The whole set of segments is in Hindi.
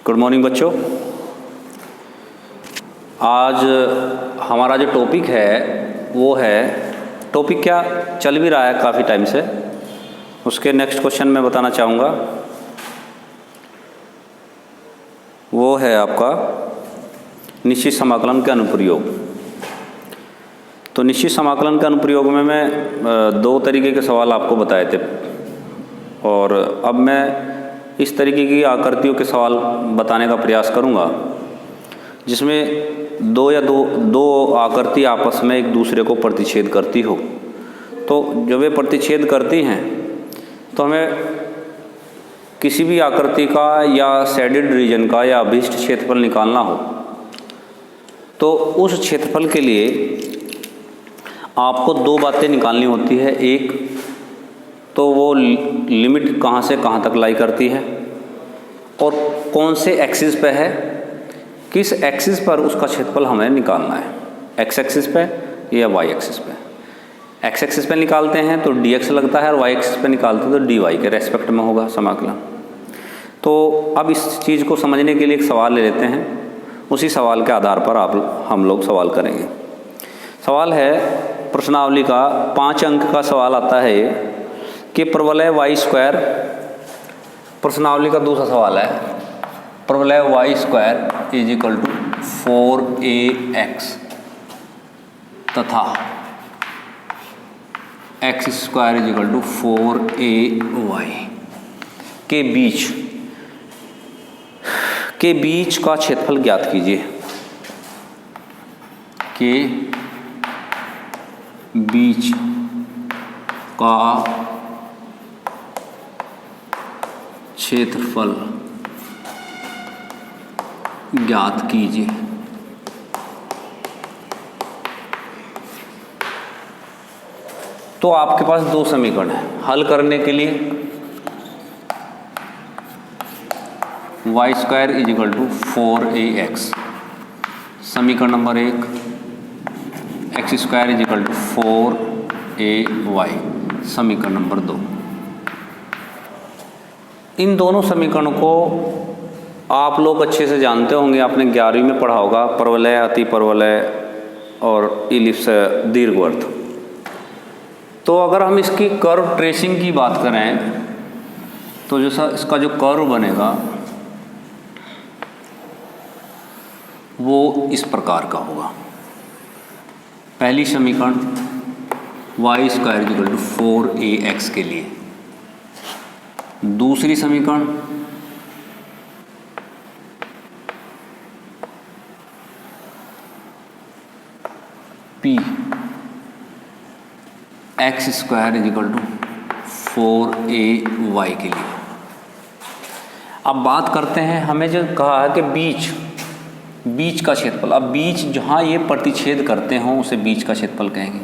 गुड मॉर्निंग बच्चों। आज हमारा जो टॉपिक है वो है, टॉपिक क्या चल भी रहा है काफ़ी टाइम से, उसके नेक्स्ट क्वेश्चन मैं बताना चाहूँगा। वो है आपका निश्चित समाकलन के अनुप्रयोग। तो निश्चित समाकलन के अनुप्रयोग में मैं दो तरीके के सवाल आपको बताए थे, और अब मैं इस तरीके की आकृतियों के सवाल बताने का प्रयास करूंगा जिसमें दो आकृति आपस में एक दूसरे को प्रतिच्छेद करती हो। तो जब वे प्रतिच्छेद करती हैं तो हमें किसी भी आकृति का या शेडेड रीजन का या अभीष्ट क्षेत्रफल निकालना हो तो उस क्षेत्रफल के लिए आपको दो बातें निकालनी होती है। एक तो वो लिमिट कहाँ से कहाँ तक लाई करती है और कौन से एक्सिस पे है, किस एक्सिस पर उसका क्षेत्रफल हमें निकालना है, एक्स एक्सिस पे या वाई एक्सिस पे। एक्स एक्सिस पे निकालते हैं तो डी एक्स लगता है और वाई एक्सिस पे निकालते हैं तो डी वाई के रेस्पेक्ट में होगा समाकलन। तो अब इस चीज़ को समझने के लिए एक सवाल ले लेते हैं, उसी सवाल के आधार पर हम लोग सवाल करेंगे। सवाल है प्रश्नावली का 5 अंक का सवाल आता है कि प्रवलय वाई स्क्वायर, प्रश्नावली का दूसरा सवाल है प्रवलय y square is equal to 4ax तथा x square is equal to 4ay के बीच का क्षेत्रफल ज्ञात कीजिए। के बीच का क्षेत्रफल ज्ञात कीजिए। तो आपके पास दो समीकरण हैं हल करने के लिए। Y square is equal to 4ax, समीकरण number 1। X square is equal to 4ay, समीकरण नंबर 2। इन दोनों समीकरणों को आप लोग अच्छे से जानते होंगे, आपने 11वीं में पढ़ा होगा, परवलय, अति परवलय और इलिप्स दीर्घवृत्त। तो अगर हम इसकी कर्व ट्रेसिंग की बात करें तो जैसा इसका जो कर्व बनेगा वो इस प्रकार का होगा। पहली समीकरण Y square is equal to 4ax के लिए, दूसरी समीकरण p X square is equal to 4ay के लिए। अब बात करते हैं, हमें जो कहा है कि बीच का क्षेत्रफल। अब बीच जहाँ ये प्रतिच्छेद करते हों उसे बीच का क्षेत्रफल कहेंगे।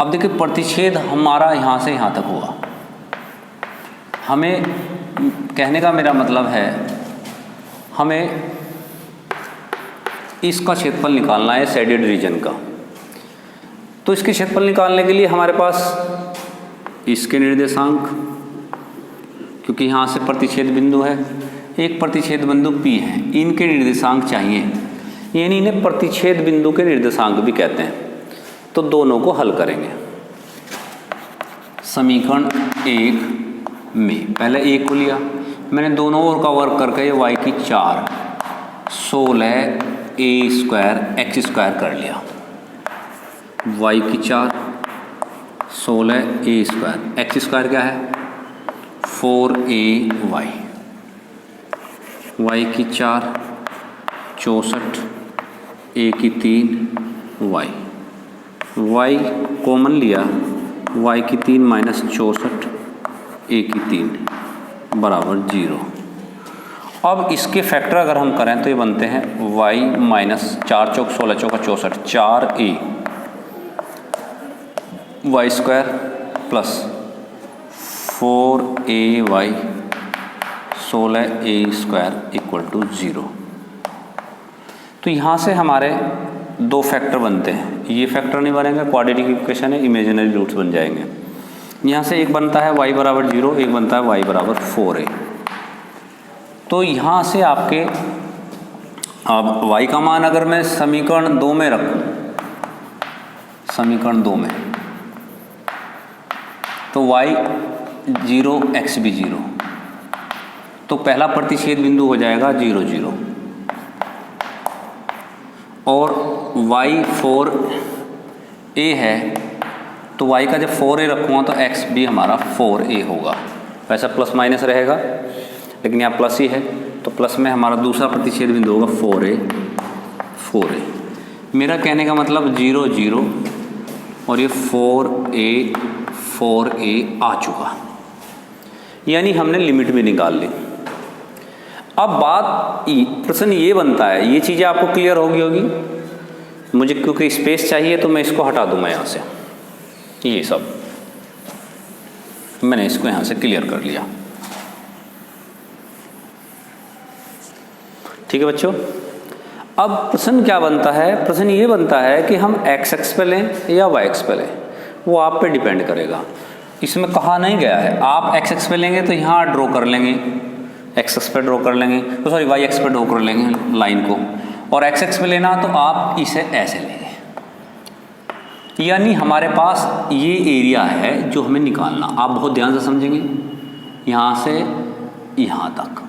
अब देखिए प्रतिच्छेद हमारा यहाँ से यहाँ तक हुआ। हमें कहने का मेरा मतलब है हमें इसका क्षेत्रफल निकालना है शेडेड रीजन का। तो इसके क्षेत्रफल निकालने के लिए हमारे पास इसके निर्देशांक, क्योंकि यहाँ से प्रतिच्छेद बिंदु है, एक प्रतिच्छेद बिंदु P है, इनके निर्देशांक चाहिए, यानी इन्हें प्रतिच्छेद बिंदु के निर्देशांक भी कहते हैं। तो दोनों को हल करेंगे। समीकरण 1 में पहले एक को लिया मैंने, दोनों ओर का वर्ग करके ये y की 4 16a स्क्वायर एक्स स्क्वायर कर लिया। y की 4 16a स्क्वायर, एक्स स्क्वायर क्या है 4ay, y की 4 64, a की 3 y कॉमन लिया, y की 3 माइनस 64 a की 3 बराबर 0। अब इसके फैक्टर अगर हम करें तो ये बनते हैं y माइनस 4 चौक 16 चौका 64, 4a Y square plus 4ay 16a square equal to 0। तो यहाँ से हमारे दो फैक्टर बनते हैं। ये फैक्टर नहीं बनेंगे, क्वाड्रेटिक इक्वेशन है, इमेजिनरी रूट्स बन जाएंगे। यहाँ से एक बनता है y बराबर 0, एक बनता है y बराबर 4a। तो यहाँ से आपके अब y का मान अगर मैं समीकरण 2 में रखूँ, समीकरण 2 में, तो y 0 x भी 0, तो पहला प्रतिच्छेद बिंदु हो जाएगा 0 0, और y 4a है तो y का जब 4a रखूँगा तो x भी हमारा 4a होगा। वैसा प्लस माइनस रहेगा लेकिन यहाँ प्लस ही है, तो प्लस में हमारा दूसरा प्रतिच्छेद बिंदु होगा 4a। मेरा कहने का मतलब 0 0 और ये 4a आ चुका, यानी हमने लिमिट भी निकाल ली। अब बात प्रश्न ये बनता है, ये चीज़ें आपको क्लियर होगी। मुझे क्योंकि स्पेस चाहिए तो मैं इसको हटा दूंगा यहाँ से, ये सब मैंने इसको यहाँ से क्लियर कर लिया। ठीक है बच्चों, अब प्रश्न क्या बनता है? प्रश्न ये बनता है कि हम x एक्स पे लें या y एक्स पे लें, वो आप पे डिपेंड करेगा। इसमें कहा नहीं गया है, आप x एक्स पे लेंगे तो यहाँ ड्रॉ कर लेंगे, x एक्स पे ड्रॉ कर लेंगे, तो सॉरी y एक्स पे ड्रॉ कर लेंगे लाइन को, और x एक्स पे लेना तो आप इसे ऐसे लेंगे। यानी हमारे पास ये एरिया है जो हमें निकालना, आप बहुत ध्यान से समझेंगे, यहाँ से यहाँ तक।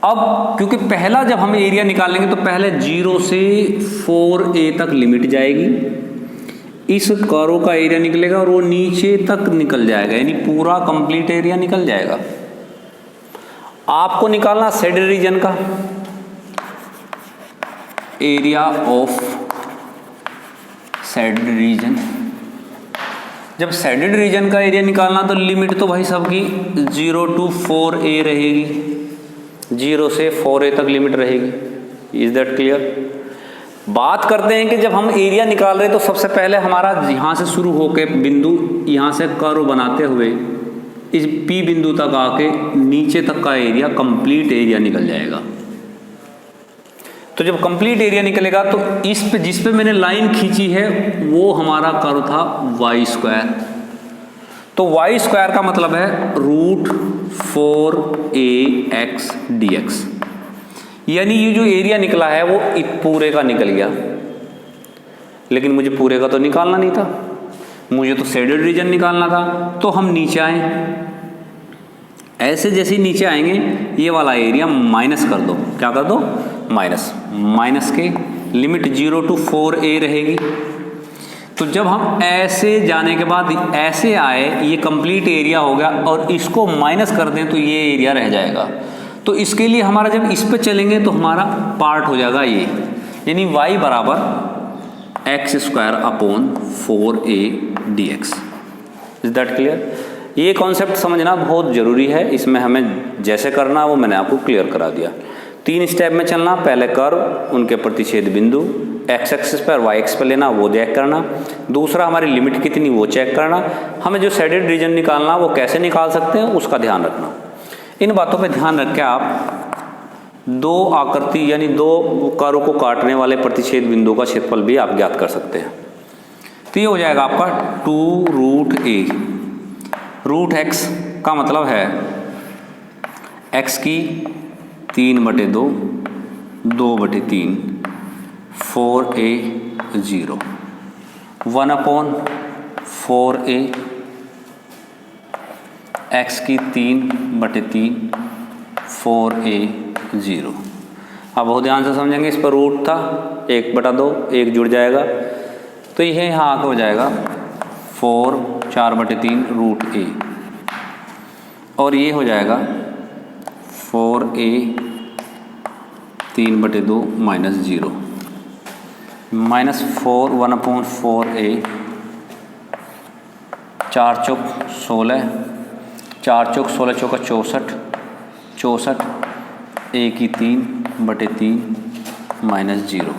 अब क्योंकि पहला जब हम एरिया निकालेंगे तो पहले 0 से 4a तक लिमिट जाएगी, इस कर्व का एरिया निकलेगा और वो नीचे तक निकल जाएगा, यानी पूरा कंप्लीट एरिया निकल जाएगा। आपको निकालना शेडेड रीजन का एरिया ऑफ शेडेड रीजन। जब शेडेड रीजन का एरिया निकालना तो लिमिट तो भाई सबकी 0 to 4a रहेगी, 0 से 4a तक लिमिट रहेगी। Is that clear? बात करते हैं कि जब हम एरिया निकाल रहे हैं तो सबसे पहले हमारा यहाँ से शुरू होके बिंदु, यहाँ से कर्व बनाते हुए इस P बिंदु तक आके नीचे तक का एरिया, कंप्लीट एरिया निकल जाएगा। तो जब कंप्लीट एरिया निकलेगा तो इस पे, जिस पे मैंने लाइन खींची है वो हमारा कर्व था y स्क्वायर। तो y स्क्वायर का मतलब है √4ax dx, यानी ये जो एरिया निकला है वो पूरे का निकल गया। लेकिन मुझे पूरे का तो निकालना नहीं था, मुझे तो शेडेड रीजन निकालना था। तो हम नीचे आए, ऐसे जैसे ही नीचे आएंगे ये वाला एरिया माइनस कर दो। क्या कर दो? माइनस के लिमिट 0 to 4a रहेगी। तो जब हम ऐसे जाने के बाद ऐसे आए, ये कंप्लीट एरिया हो गया, और इसको माइनस कर दें तो ये एरिया रह जाएगा। तो इसके लिए हमारा जब इस पे चलेंगे तो हमारा पार्ट हो जाएगा ये, यानी y बराबर x square upon 4a dx। Is that clear? ये कॉन्सेप्ट समझना बहुत ज़रूरी है, इसमें हमें जैसे करना वो मैंने आपको क्लियर करा दिया। 3 स्टेप में चलना, पहले कर्व, उनके प्रतिच्छेद बिंदु, x एक्सिस पर y एक्स पर लेना वो चेक करना, दूसरा हमारी लिमिट कितनी वो चेक करना, हमें जो शेडेड रीजन निकालना वो कैसे निकाल सकते हैं उसका ध्यान रखना। इन बातों पे ध्यान रख के आप 2 आकृति यानी 2 कर्व को काटने वाले प्रतिच्छेद बिंदु का क्षेत्रफल भी आप ज्ञात कर सकते हैं। तो ये हो जाएगा आपका 2√a। √x का मतलब है x की 3/2, 2/3, 4a 0, 1/4a, x की 3/3, 4a 0। अब बहुत ध्यान से समझेंगे, इस पर रूट था 1/2, 1 जुड़ जाएगा तो यह यहाँ आके हो जाएगा 4/3 √a, और ये हो जाएगा 4a 3/2 -0, -4 1/4a, 4 चौक 16, 4 चौक 16 चौका 64, 64, a की 3/3 -0,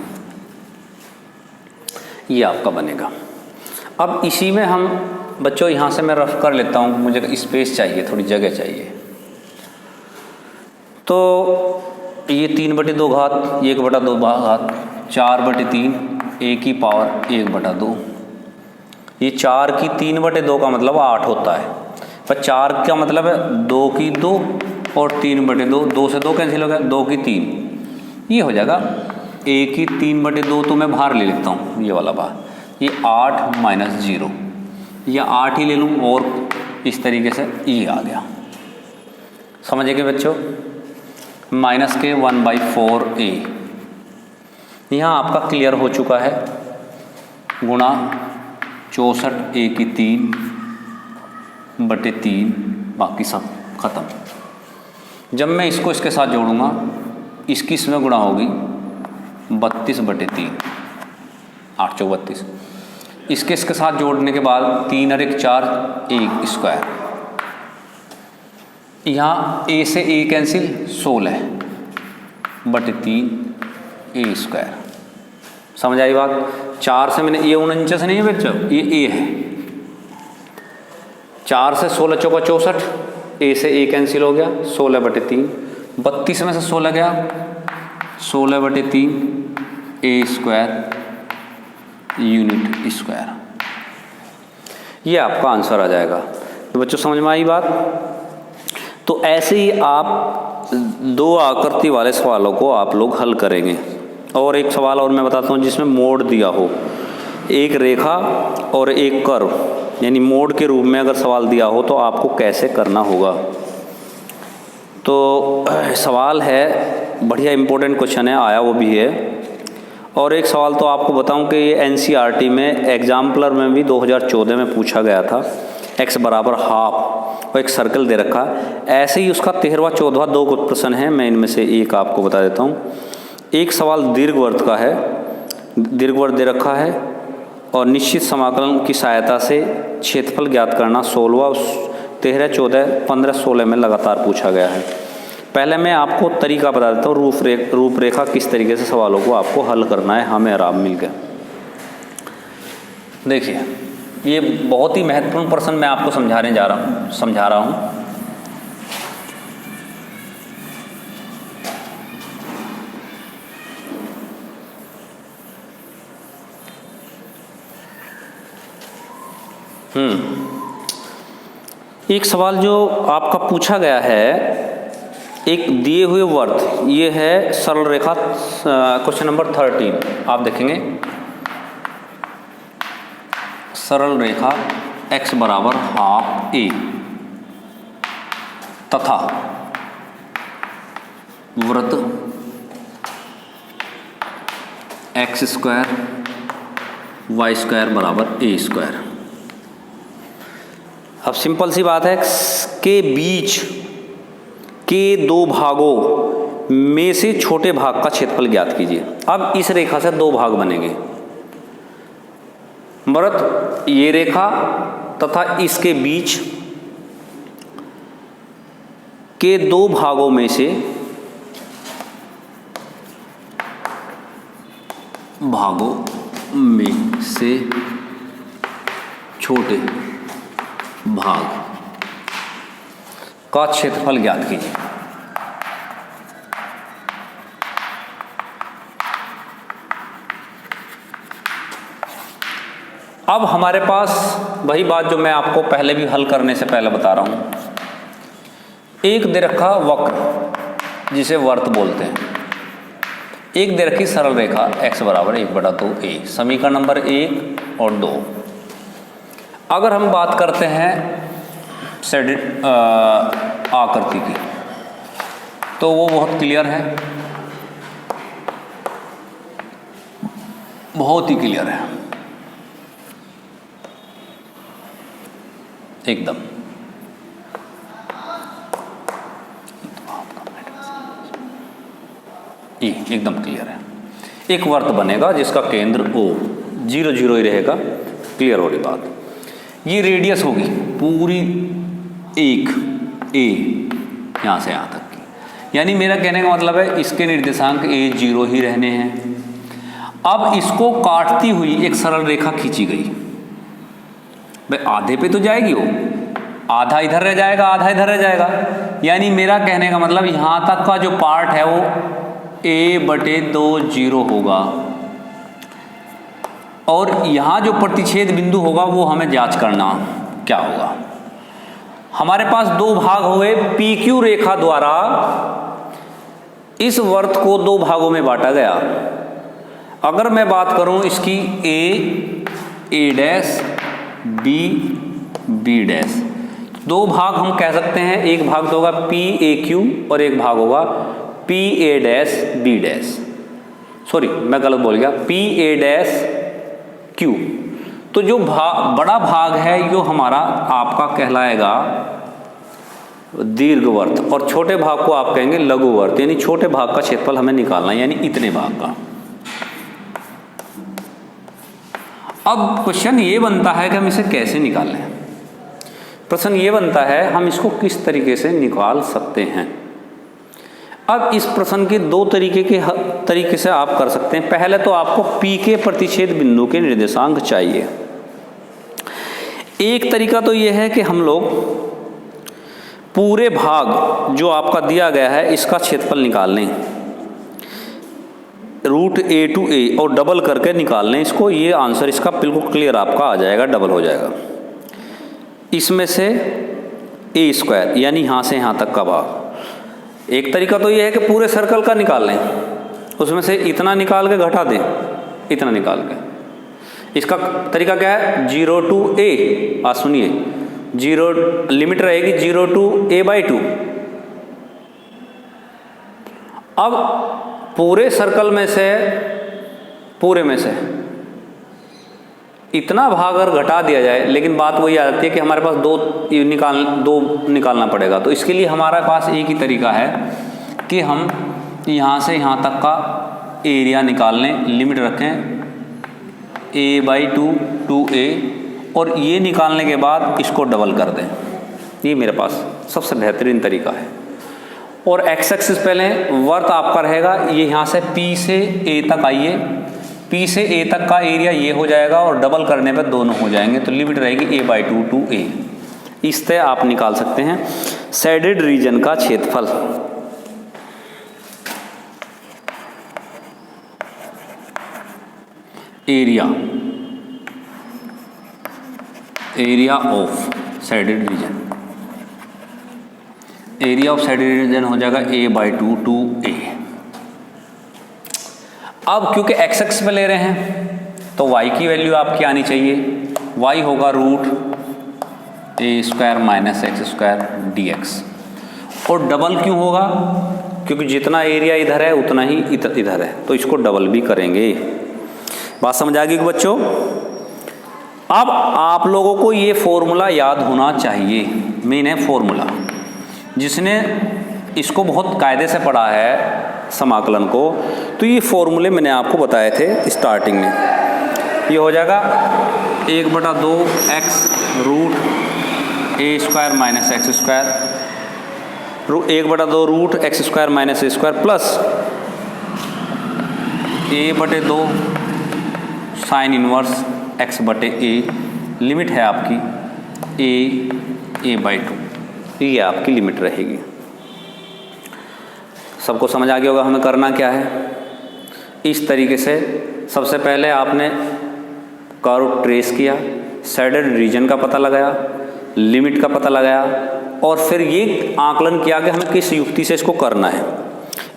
ये आपका बनेगा। अब इसी में हम बच्चों यहाँ से मैं रफ कर लेता हूँ, मुझे स्पेस चाहिए, थोड़ी जगह चाहिए। तो ये 3/2 घात, 1/2 घात, 4/3, a की पावर 1/2। ये 4 की 3/2 का मतलब 8 होता है, पर 4 का मतलब है 2 की 2 और 3/2, 2 से 2 कैंसिल हो गया, 2 की 3, ये हो जाएगा a की 3/2। तो मैं बाहर ले लेता हूँ ये वाला बाहर, ये 8 - 0, या 8 ही ले लूँ और इस तरीके से ये आ गया। समझ गए बच्चों? माइनस के 1/4a यहाँ आपका क्लियर हो चुका है, गुणा 64 a की 3/3, बाकी सब खत्म। जब मैं इसको इसके साथ जोड़ूंगा, इसकी इसमें गुणा होगी 32/3, 8 चौक 32, इसके साथ जोड़ने के बाद 3 और 1 4, 1 स्क्वायर, यहाँ a से a कैंसिल, 16/3 a स्क्वायर। समझ आई बात? 4 से मैंने, ये 49 नहीं है बच्चों, ये a है। 4 से 16 चौका 64, a से a कैंसिल हो गया, 16/3, 32 में से 16 गया, 16/3 a स्क्वायर यूनिट स्क्वायर। ये आपका आंसर आ जाएगा। तो बच्चों समझ में आई बात? तो ऐसे ही आप 2 आकृति वाले सवालों को आप लोग हल करेंगे। और एक सवाल और मैं बताता हूँ जिसमें मोड दिया हो, एक रेखा और एक कर्व, यानी मोड के रूप में अगर सवाल दिया हो तो आपको कैसे करना होगा। तो सवाल है, बढ़िया इंपॉर्टेंट क्वेश्चन है, आया वो भी है। और एक सवाल तो आपको बताऊं कि ये NCERT में एग्जाम्पलर में भी 2014 में पूछा गया था, x बराबर हाफ और एक सर्कल दे रखा। ऐसे ही उसका 13वां 14वां 2 प्रश्न है, मैं इनमें से एक आपको बता देता हूँ। एक सवाल दीर्घवृत्त का है, दीर्घवृत्त दे रखा है और निश्चित समाकलन की सहायता से क्षेत्रफल ज्ञात करना 16वां 13, 14, 15, 16 में लगातार पूछा गया है। पहले मैं आपको तरीका बता देता हूँ, रूपरेखा किस तरीके से सवालों को आपको हल करना है, हमें और आप मिलकर। देखिए, ये बहुत ही महत्वपूर्ण प्रश्न मैं आपको समझा रहा हूँ। एक सवाल जो आपका पूछा गया है, एक दिए हुए वर्त, ये है सरल रेखा, क्वेश्चन नंबर 13 आप देखेंगे। सरल रेखा x बराबर हाफ a तथा वृत्त x स्क्वायर y स्क्वायर बराबर a स्क्वायर। अब सिंपल सी बात है, के बीच के 2 भागों में से छोटे भाग का क्षेत्रफल ज्ञात कीजिए। अब इस रेखा से 2 भाग बनेंगे, वृत्त ये रेखा तथा इसके बीच के 2 भागों में से छोटे भाग का क्षेत्रफल ज्ञात कीजिए। अब हमारे पास वही बात जो मैं आपको पहले भी हल करने से पहले बता रहा हूं, एक दे रखा वक्र जिसे वर्त बोलते हैं, एक दे रखी सरल रेखा x बराबर 1/2a, समीकरण नंबर 1 और 2। अगर हम बात करते हैं आकृति की, तो वो बहुत क्लियर है, बहुत ही क्लियर है एकदम। ये एकदम क्लियर है। एक वर्त बनेगा जिसका केंद्र O 0 0 ही रहेगा, क्लियर हो रही बात। ये रेडियस होगी पूरी 1 a यहाँ से यहाँ तक की, यानी मेरा कहने का मतलब है इसके निर्देशांक a 0 ही रहने हैं। अब इसको काटती हुई एक सरल रेखा खींची गई, भाई आधे पे तो जाएगी वो, आधा इधर रह जाएगा आधा इधर रह जाएगा, यानी मेरा कहने का मतलब यहाँ तक का जो पार्ट है वो a/2 0 होगा, और यहाँ जो प्रतिच्छेद बिंदु होगा वो हमें जांच करना क्या होगा। हमारे पास दो भाग हुए, PQ रेखा द्वारा इस वर्त को दो भागों में बांटा गया। अगर मैं बात करूं इसकी A डैश B डैश, दो भाग हम कह सकते हैं, एक भाग तो होगा PAQ और एक भाग होगा PA dash B dash, sorry मैं गलत बोल गया, PA डैश Q। तो जो बड़ा भाग है जो हमारा आपका कहलाएगा दीर्घवर्त, और छोटे भाग को आप कहेंगे लघुवर्त, यानी छोटे भाग का क्षेत्रफल हमें निकालना है, यानी इतने भाग का। अब क्वेश्चन ये बनता है कि हम इसे कैसे निकालें। प्रश्न ये बनता है हम इसको किस तरीके से निकाल सकते हैं। अब इस प्रश्न के दो तरीके से आप कर सकते हैं। पहले तो आपको P के प्रतिच्छेद बिंदु के निर्देशांक चाहिए। एक तरीका तो यह है कि हम लोग पूरे भाग जो आपका दिया गया है इसका क्षेत्रफल निकाल लें, √A to A, और डबल करके निकाल लें इसको। ये आंसर इसका बिल्कुल क्लियर आपका आ जाएगा, डबल हो जाएगा। इसमें से A² यानी यहाँ से यहाँ तक का भाग। एक तरीका तो ये है कि पूरे सर्कल का निकाल लें, उसमें से इतना निकाल के घटा दें, इतना निकाल के। इसका तरीका क्या है, 0 to A, सुनिए, 0 लिमिट रहेगी 0 to A/2। अब पूरे सर्कल में से, पूरे में से इतना भाग अगर घटा दिया जाए, लेकिन बात वही आ जाती है कि हमारे पास दो निकालना पड़ेगा। तो इसके लिए हमारे पास एक ही तरीका है कि हम यहाँ से यहाँ तक का एरिया निकाल लें, लिमिट रखें A/2 to A, और ये निकालने के बाद इसको डबल कर दें। ये मेरे पास सबसे बेहतरीन तरीका है। और एक्स एक्सिस पहले वर्त आपका रहेगा, ये यहाँ से P से A तक आइए, P से A तक का एरिया ये हो जाएगा, और डबल करने पर दोनों हो जाएंगे, तो लिमिट रहेगी A/2 to A। इस तरह आप निकाल सकते हैं शेडेड रीजन का क्षेत्रफल। Area of shaded region, area of shaded region हो जाएगा A/2 to A। अब क्योंकि एक्स एक्स पे ले रहे हैं तो y की वैल्यू आपकी आनी चाहिए, y होगा √A² - x² dx। और डबल क्यों होगा, क्योंकि जितना एरिया इधर है उतना ही इधर है, तो इसको डबल भी करेंगे। बात समझ आ गई बच्चों। अब आप लोगों को ये फॉर्मूला याद होना चाहिए, मेन है फॉर्मूला। जिसने इसको बहुत कायदे से पढ़ा है समाकलन को, तो ये फॉर्मूले मैंने आपको बताए थे स्टार्टिंग में। ये हो जाएगा 1/2x √A² - x², 1/2 √x² - a² plus A/2 sine inverse x/A। Limit है आपकी A/2, ये आपकी लिमिट रहेगी। सबको समझ आ गया होगा हमें करना क्या है। इस तरीके से सबसे पहले आपने कर्व ट्रेस किया, शेडेड रीजन का पता लगाया, लिमिट का पता लगाया, और फिर ये आकलन किया कि हमें किस युक्ति से इसको करना है।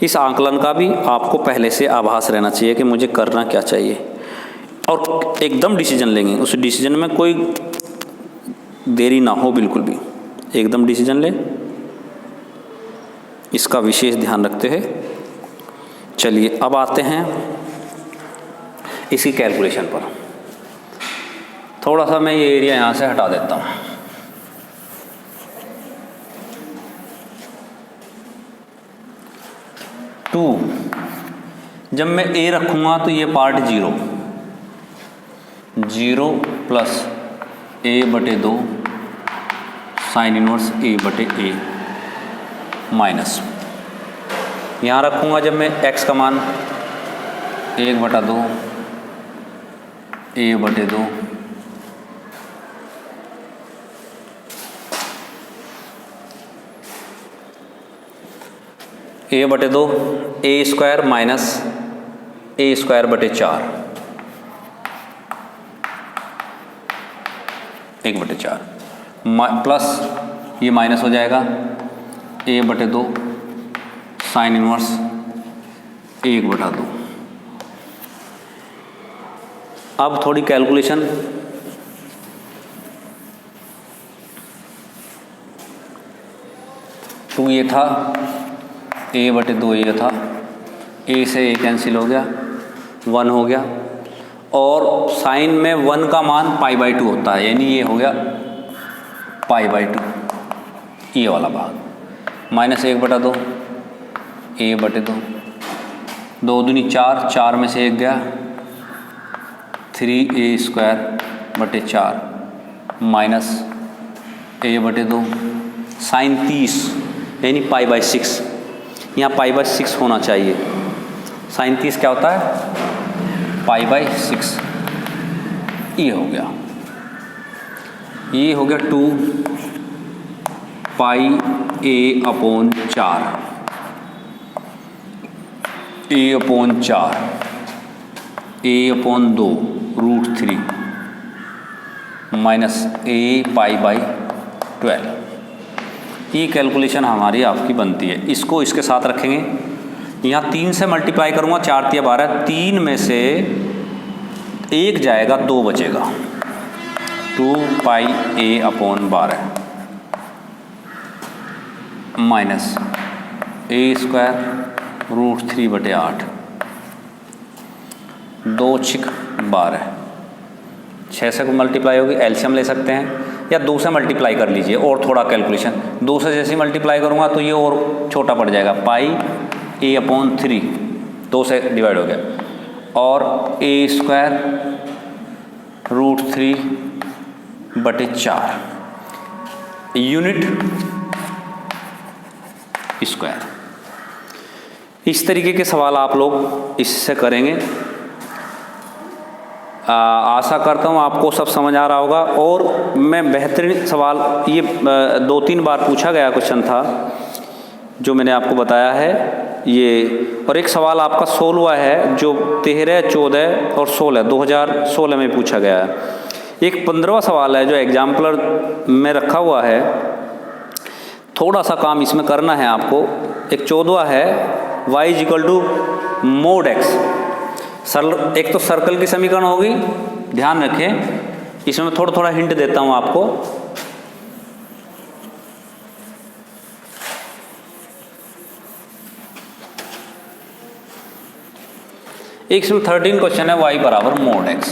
इस आकलन का भी आपको पहले से आभास रहना चाहिए कि मुझे करना क्या चाहिए, और एकदम डिसीजन लेंगे। उस डिसीजन में कोई देरी ना हो, बिल्कुल भी एकदम डिसीजन ले, इसका विशेष ध्यान रखते हुए चलिए अब आते हैं इसकी कैलकुलेशन पर। थोड़ा सा मैं ये एरिया यहाँ से हटा देता हूँ। जब मैं A रखूँगा तो ये part 0 plus A/2 sine inverse A/A minus, यहाँ रखूँगा जब मैं x का मान 1/2 A/2 A/2 A² minus A²/4 1/4 plus ये माइनस हो जाएगा, a/2 साइन इनवर्स 1/2। अब थोड़ी कैलकुलेशन, टू ये था, a/2 ये था, a से a कैंसिल हो गया, 1 हो गया, और साइन में 1 का मान π/2 होता है, यानी ये हो गया π/2, ये वाला भाग, माइनस 1/2 a/2, 2 दूनी 4, 4 में से 1 गया, 3a² माइनस a/2 साइन 30 यानी π/6, यहाँ π/6 होना चाहिए। साइन 30 क्या होता है? π/6। ये हो गया 2 πa/4 a/2 √3 माइनस a π/12। ये कैलकुलेशन हमारी आपकी बनती है। इसको इसके साथ रखेंगे, यहाँ 3 से मल्टीप्लाई करूँगा, 4 × 12, 3 में से 1 जाएगा, 2 बचेगा, 2 πa/12 माइनस a² √3/8, 2 × 12, 6 से को मल्टीप्लाई होगी, एलसीएम ले सकते हैं या 2 से मल्टीप्लाई कर लीजिए। और थोड़ा कैलकुलेशन, 2 से जैसे मल्टीप्लाई करूँगा तो ये और छोटा पड़ जाएगा, πa/3, 2 से डिवाइड हो गया, और a² √3/4 यूनिट स्क्वायर। इस तरीके के सवाल आप लोग इससे करेंगे। आशा करता हूँ आपको सब समझ आ रहा होगा। और मैं बेहतरीन सवाल, ये 2-3 बार पूछा गया क्वेश्चन था जो मैंने आपको बताया है ये। और एक सवाल आपका 16वां है जो 13, 14 और 16 2016 में पूछा गया है। एक 15वां सवाल है जो एग्जाम्पलर में रखा हुआ है, थोड़ा सा काम इसमें करना है आपको। एक 14वां है y = mod x। एक तो सर्कल की समीकरण होगी, ध्यान रखें, इसमें थोड़ा थोड़ा हिंट देता हूं आपको। एक इसमें 13 क्वेश्चन है, y = mod x,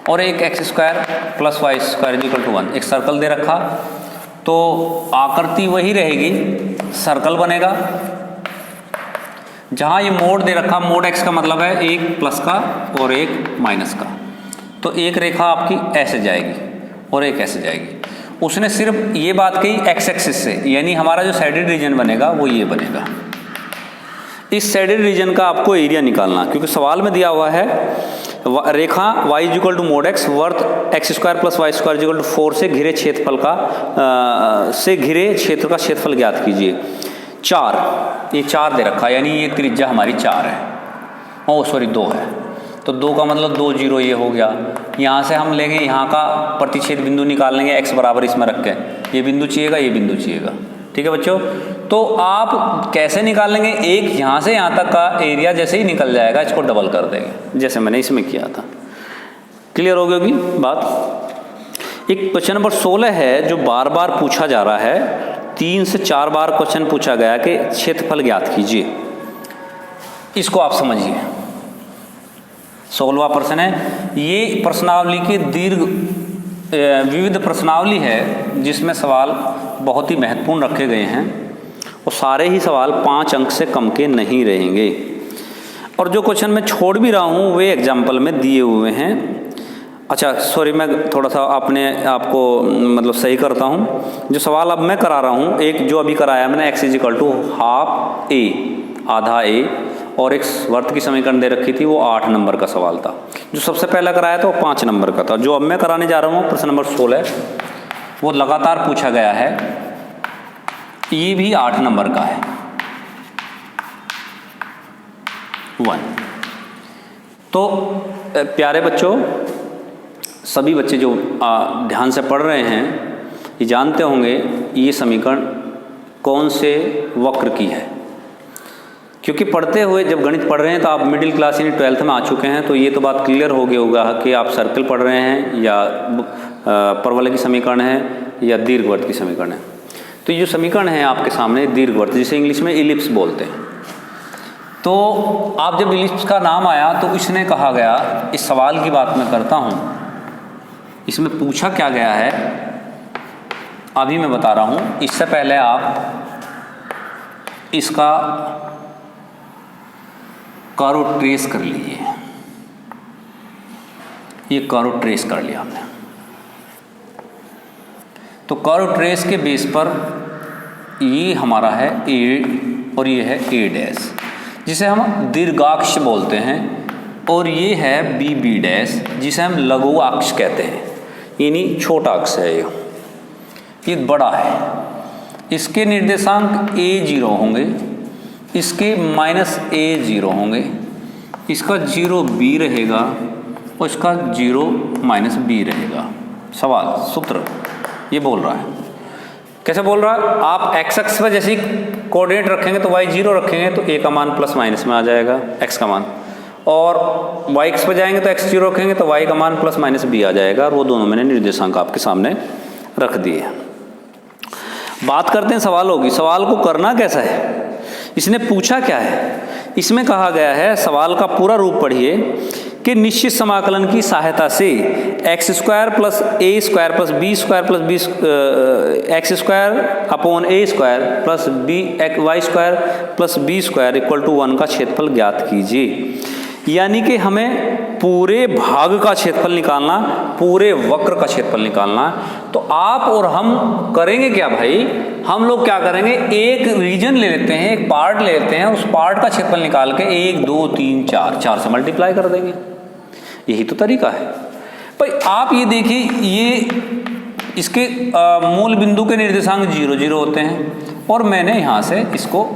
और एक x² + y² = 1। एक सर्कल दे रखा, तो आकृति वही रहेगी, सर्कल बनेगा। जहाँ ये मोड दे रखा, मोड x का मतलब है एक प्लस का और एक माइनस का, तो एक रेखा आपकी ऐसे जाएगी और एक ऐसे जाएगी। उसने सिर्फ ये बात कही x एक्सिस से, यानी हमारा जो साइडेड रीजन बनेगा वो ये बनेगा। इस साइडेड रीजन का आपको एरिया निकालना, क्योंकि सवाल में दिया हुआ है रेखा y = mod x worth x² + y² = 4 से घिरे क्षेत्रफल का क्षेत्रफल ज्ञात कीजिए। 4, ये 4 दे रखा, यानी ये त्रिज्या हमारी 4 है, 2 है, तो 2 का मतलब 2 0 ये हो गया। यहाँ से हम लेंगे, यहाँ का प्रतिच्छेद बिंदु निकाल लेंगे x बराबर इसमें रख के, ये बिंदु चाहिएगा, ये बिंदु चाहिएगा। ठीक है बच्चों, तो आप कैसे निकाल लेंगे? एक यहाँ से यहाँ तक का एरिया जैसे ही निकल जाएगा, इसको डबल कर देंगे, जैसे मैंने इसमें किया था। क्लियर हो गई होगी बात। एक क्वेश्चन नंबर 16 है जो बार बार पूछा जा रहा है, 3 से 4 बार क्वेश्चन पूछा गया कि क्षेत्रफल ज्ञात कीजिए। इसको आप समझिए, 16वां प्रश्न है। ये प्रश्नावली की विविध प्रश्नावली है जिसमें सवाल बहुत ही महत्वपूर्ण रखे गए हैं, और सारे ही सवाल 5 अंक से कम के नहीं रहेंगे। और जो क्वेश्चन मैं छोड़ भी रहा हूँ वे एग्जाम्पल में दिए हुए हैं। अच्छा सॉरी, मैं थोड़ा सा अपने आपको मतलब सही करता हूँ। जो सवाल अब मैं करा रहा हूँ, एक जो अभी कराया मैंने x = ½ a, आधा a, और एक वर्त की समीकरण दे रखी थी, वो 8 नंबर का सवाल था। जो सबसे पहला कराया था वो 5 नंबर का था। जो अब मैं कराने जा रहा हूँ प्रश्न नंबर 16, वो लगातार पूछा गया है, ये भी 8 नंबर का है, 1। तो प्यारे बच्चों, सभी बच्चे जो ध्यान से पढ़ रहे हैं ये जानते होंगे ये समीकरण कौन से वक्र की है। क्योंकि पढ़ते हुए जब गणित पढ़ रहे हैं तो आप मिडिल क्लास यानी 12th में आ चुके हैं, तो ये तो बात क्लियर हो गई होगा कि आप सर्कल पढ़ रहे हैं या परवलय की समीकरण है या दीर्घवृत्त की समीकरण है। तो ये जो समीकरण है आपके सामने दीर्घवृत्त, जिसे इंग्लिश में इलिप्स बोलते हैं। तो आप जब इलिप्स का नाम आया तो इसने कहा गया, इस सवाल की बात मैं करता हूँ, इसमें पूछा क्या गया है अभी मैं बता रहा हूँ। इससे पहले आप इसका कर्व ट्रेस कर लीजिए। ये कर्व ट्रेस कर लिया हमने, तो कर्व ट्रेस के बेस पर ये हमारा है ए और ये है ए डैश, जिसे हम दीर्घाक्ष बोलते हैं, और ये है बी बी डैश, जिसे हम लघु अक्ष कहते हैं, यानी छोटा अक्ष है। ये बड़ा है, इसके निर्देशांक a0 होंगे, इसके -a0 होंगे, इसका 0b रहेगा और इसका 0 -b रहेगा। सवाल सूत्र ये बोल रहा है, कैसे बोल रहा है, आप x अक्ष पर जैसे कोऑर्डिनेट रखेंगे तो y 0 रखेंगे तो a का मान प्लस माइनस में आ जाएगा, x का मान, और y अक्ष पर जाएंगे तो x 0 रखेंगे तो y का मान प्लस माइनस b आ जाएगा, और वो दोनों मैंने निर्देशांक आपके सामने रख दिए। बात करते हैं सवालों की। सवाल को करना कैसा है, इसने पूछा क्या है। इसमें कहा गया है, सवाल का पूरा रूप पढ़िए, कि निश्चित समाकलन की सहायता से X square plus A square plus B square plus B X square upon A square plus B Y square plus B square equal to 1 का क्षेत्रफल ज्ञात कीजिए। यानी कि हमें पूरे भाग का क्षेत्रफल निकालना, पूरे वक्र का क्षेत्रफल निकालना। तो आप और हम करेंगे क्या भाई, हम लोग क्या करेंगे, एक रीजन ले लेते हैं, एक पार्ट ले लेते हैं, उस पार्ट का क्षेत्रफल निकाल के 1 2 3 4 से मल्टीप्लाई कर देंगे। यही तो तरीका है भाई। आप ये देखिए, ये इसके मूल बिंदु के निर्देशांक 0 0 होते हैं, और मैंने यहाँ से इसको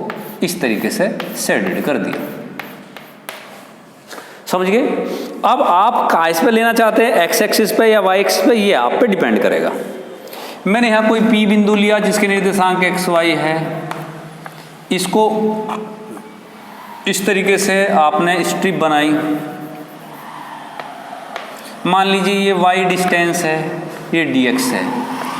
इस तरीके से शेडेड कर दिया, समझ गए। अब आप किस पे लेना चाहते हैं, एक्स एक्सिस पे या वाई एक्सिस पे, ये आप पे डिपेंड करेगा। मैंने यहाँ कोई पी बिंदु लिया जिसके निर्देशांक एक्स वाई है, इसको इस तरीके से आपने स्ट्रिप बनाई। मान लीजिए ये वाई डिस्टेंस है, ये डी एक्स है,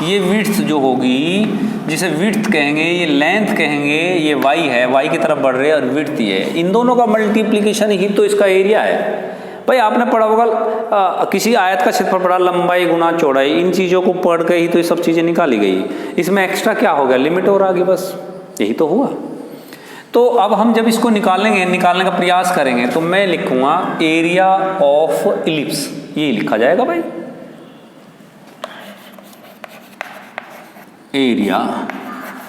ये विड्थ जो होगी, जिसे विड्थ कहेंगे, ये लेंथ कहेंगे, ये वाई है, वाई की तरफ बढ़ रहे हैं, और विड्थ ये है। इन दोनों का मल्टीप्लिकेशन ही तो इसका एरिया है भाई। आपने पढ़ा होगा किसी आयत का क्षेत्रफल पढ़ा, लंबाई गुना चौड़ाई, इन चीज़ों को पढ़ के ही तो ये सब चीज़ें निकाली गई। इसमें एक्स्ट्रा क्या हो गया, लिमिट और आ गई, बस यही तो हुआ। तो अब हम जब इसको निकालने का प्रयास करेंगे तो मैं लिखूंगा एरिया ऑफ इलिप्स, ये लिखा जाएगा भाई, एरिया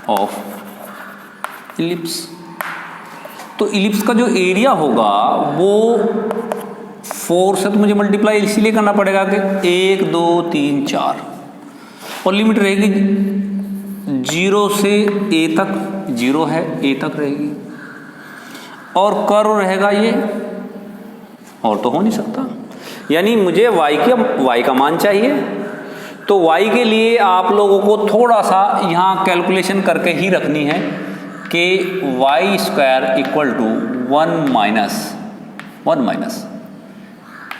ऑफ इलिप्स। तो इलिप्स का जो एरिया होगा वो 4 से तो मुझे मल्टीप्लाई इसीलिए करना पड़ेगा कि 1 2 3 4, और लिमिट रहेगी 0 से a तक, 0 है a तक रहेगी, और कर्व रहेगा ये, और तो हो नहीं सकता। यानी मुझे y का मान चाहिए, तो y के लिए आप लोगों को थोड़ा सा यहाँ कैलकुलेशन करके ही रखनी है कि Y square equal to 1 minus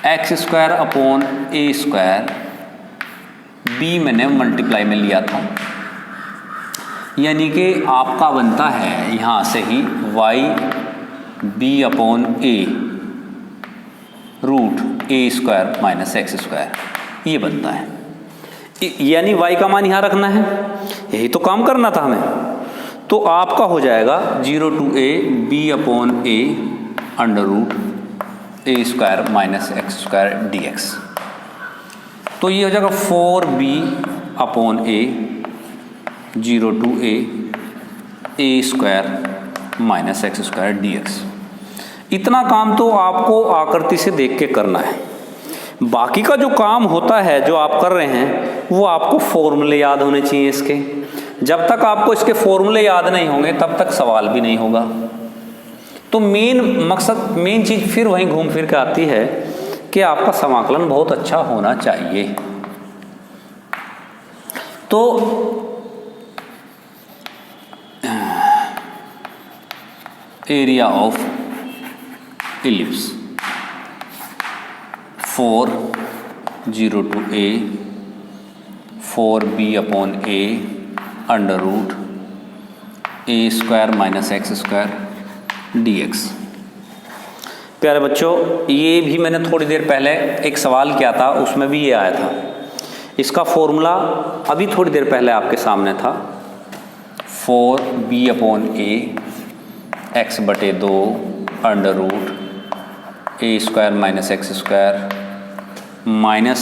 X square upon A square, B मैंने मल्टीप्लाई में लिया था, यानी कि आपका बनता है यहाँ से ही Y B upon A root A square minus X square, ये बनता है। यानी y का मान यहाँ रखना है, यही तो काम करना था हमें। तो आपका हो जाएगा 0 to a b upon a under root A square minus X square D X. तो ये हो जाएगा 4b upon a 0 to a square minus X square D X. इतना काम तो आपको आकृति से देख के करना है। बाकी का जो काम होता है जो आप कर रहे हैं वो आपको फॉर्मूले याद होने चाहिए इसके। जब तक आपको इसके फॉर्मूले याद नहीं होंगे तब तक सवाल भी नहीं होगा। तो मेन चीज़ फिर वहीं घूम फिर के आती है कि आपका समाकलन बहुत अच्छा होना चाहिए। तो area of ellipse 4 0 to a 4b upon a under root a square minus X square dx। प्यारे बच्चों, ये भी मैंने थोड़ी देर पहले एक सवाल किया था, उसमें भी ये आया था। इसका फॉर्मूला अभी थोड़ी देर पहले आपके सामने था। 4b अपॉन a x बटे 2 under root a square minus X square minus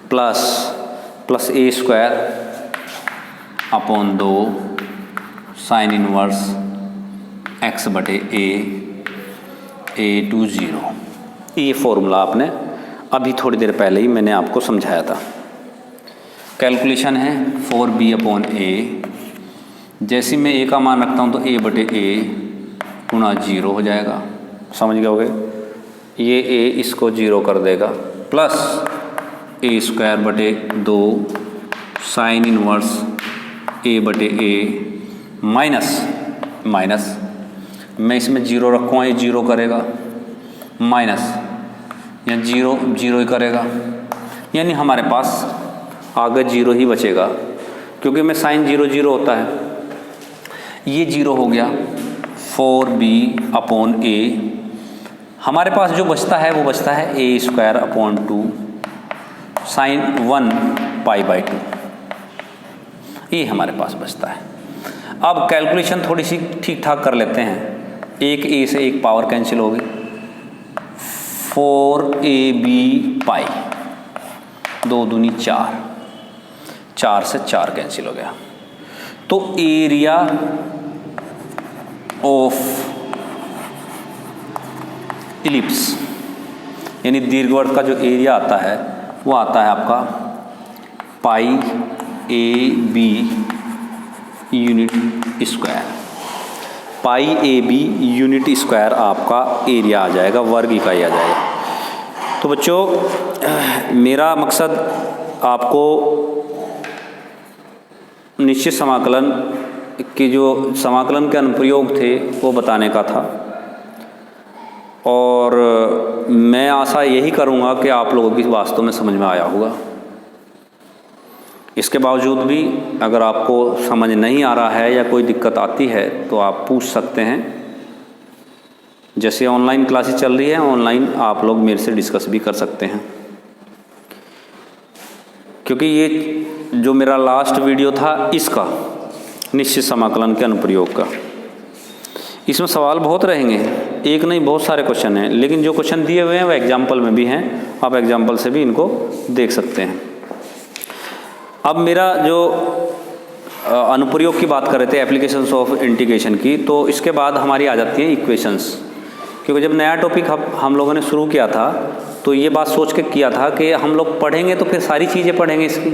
plus a square upon 2 sine inverse x बटे a टू 0। ये फॉर्मूला आपने अभी थोड़ी देर पहले ही मैंने आपको समझाया था। कैलकुलेशन है 4b अपॉन a, जैसे मैं a का मान रखता हूँ तो a बटे a गुणा 0 हो जाएगा, समझ गए होगे। ये a इसको 0 कर देगा, प्लस a स्क्वायर बटे 2 साइन इनवर्स a बटे a माइनस मैं इसमें 0 रखूँगा, ये 0 करेगा, माइनस या 0 ही करेगा, यानी हमारे पास आगे 0 ही बचेगा, क्योंकि में साइन 0 होता है। ये 0 हो गया। 4b अपॉन a, हमारे पास जो बचता है वो बचता है a square upon 2 sine 1 pi by 2, ये हमारे पास बचता है। अब कैलकुलेशन थोड़ी सी ठीक ठाक कर लेते हैं। एक a से एक पावर कैंसिल होगी, 4ab पाई 2 दूनी 4 से 4 कैंसिल हो गया। तो एरिया ऑफ इलिप्स यानी दीर्घवृत्त का जो एरिया आता है वो आता है आपका pi a b unit square. Pi a b unit square आपका एरिया आ जाएगा, वर्ग इकाई आ जाएगा। तो बच्चों, मेरा मकसद आपको निश्चित समाकलन की जो समाकलन के अनुप्रयोग थे वो बताने का था, और मैं आशा यही करूँगा कि आप लोगों की वास्तव में समझ में आया होगा। इसके बावजूद भी अगर आपको समझ नहीं आ रहा है या कोई दिक्कत आती है तो आप पूछ सकते हैं। जैसे ऑनलाइन क्लासेस चल रही है, ऑनलाइन आप लोग मेरे से डिस्कस भी कर सकते हैं, क्योंकि ये जो मेरा लास्ट वीडियो था इसका निश्चित समाकलन के अनुप्रयोग का, इसमें सवाल बहुत रहेंगे, एक नहीं बहुत सारे क्वेश्चन हैं, लेकिन जो क्वेश्चन दिए हुए हैं वो एग्जाम्पल में भी हैं, आप एग्जाम्पल से भी इनको देख सकते हैं। अब मेरा जो अनुप्रयोग की बात कर रहे थे, एप्लीकेशंस ऑफ इंटीग्रेशन की, तो इसके बाद हमारी आ जाती हैं इक्वेशंस। क्योंकि जब नया टॉपिक हम लोगों ने शुरू किया था तो ये बात सोच के किया था कि हम लोग पढ़ेंगे तो फिर सारी चीज़ें पढ़ेंगे, इसकी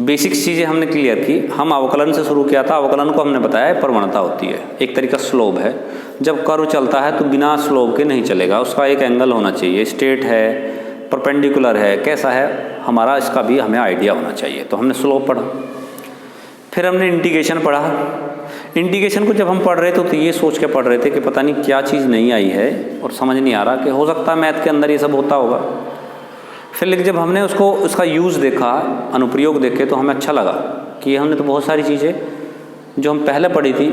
बेसिक्स चीज़ें हमने क्लियर की। हम अवकलन से शुरू किया था, अवकलन को हमने बताया प्रवणता होती है, एक तरीका स्लोप है। जब कर्व चलता है तो बिना स्लोप के नहीं चलेगा, उसका एक एंगल होना चाहिए, स्ट्रेट है, परपेंडिकुलर है, कैसा है हमारा, इसका भी हमें आइडिया होना चाहिए। तो हमने स्लोप पढ़ा, फिर हमने इंटीग्रेशन पढ़ा। इंटीग्रेशन को जब हम पढ़ रहे थे तो ये सोच के पढ़ रहे थे कि पता नहीं क्या चीज़ नहीं आई है और समझ नहीं आ रहा, कि हो सकता है मैथ के अंदर ये सब होता होगा। फिर लेकिन जब हमने उसका यूज़ देखा, अनुप्रयोग देखे, तो हमें अच्छा लगा कि हमने तो बहुत सारी चीज़ें जो हम पहले पढ़ी थी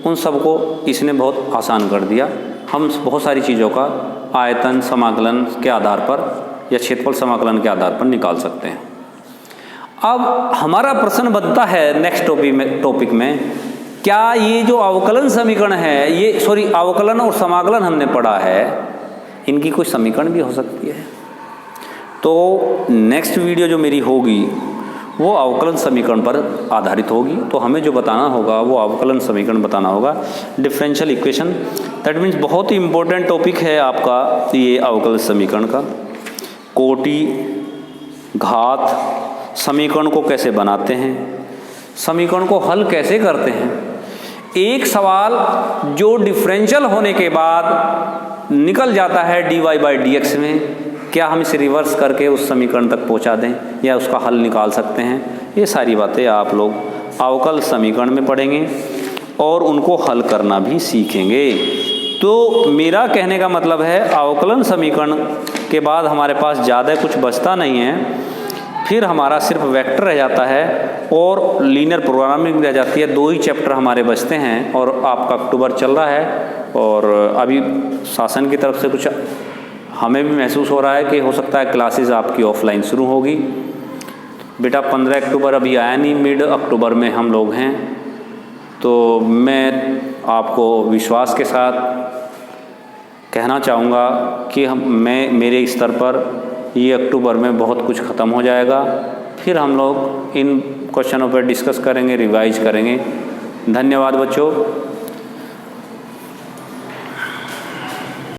उन सब को इसने बहुत आसान कर दिया। हम बहुत सारी चीज़ों का आयतन समाकलन के आधार पर या क्षेत्रफल समाकलन के आधार पर निकाल सकते हैं। अब हमारा प्रश्न बनता है नेक्स्ट टॉपिक में, क्या ये जो अवकलन समीकरण है, ये अवकलन और समाकलन हमने पढ़ा है, इनकी कोई समीकरण भी हो सकती है? तो नेक्स्ट वीडियो जो मेरी होगी वो अवकलन समीकरण पर आधारित होगी। तो हमें जो बताना होगा वो अवकलन समीकरण बताना होगा, डिफरेंशियल इक्वेशन। दैट मीन्स बहुत ही इम्पोर्टेंट टॉपिक है आपका ये अवकलन समीकरण का। कोटि, घात, समीकरण को कैसे बनाते हैं, समीकरण को हल कैसे करते हैं। एक सवाल जो डिफरेंशियल होने के बाद निकल जाता है dy/dx में, क्या हम इसे रिवर्स करके उस समीकरण तक पहुंचा दें या उसका हल निकाल सकते हैं? ये सारी बातें आप लोग अवकल समीकरण में पढ़ेंगे। और उनको हल करना भी सीखेंगे। तो मेरा कहने का मतलब है अवकलन समीकरण के बाद हमारे पास ज़्यादा कुछ बचता नहीं है, फिर हमारा सिर्फ वेक्टर रह जाता है और लीनियर प्रोग्रामिंग रह जाती है। 2 ही चैप्टर हमारे बचते हैं और आपका अक्टूबर चल रहा है और अभी शासन की तरफ से कुछ हमें भी महसूस हो रहा है कि हो सकता है क्लासेस आपकी ऑफलाइन शुरू होगी। बेटा 15 अक्टूबर अभी आया नहीं, मिड अक्टूबर में हम लोग हैं। तो मैं आपको विश्वास के साथ कहना चाहूँगा कि मेरे स्तर पर ये अक्टूबर में बहुत कुछ ख़त्म हो जाएगा। फिर हम लोग इन क्वेश्चनों पर डिस्कस करेंगे, रिवाइज करेंगे। धन्यवाद बच्चों।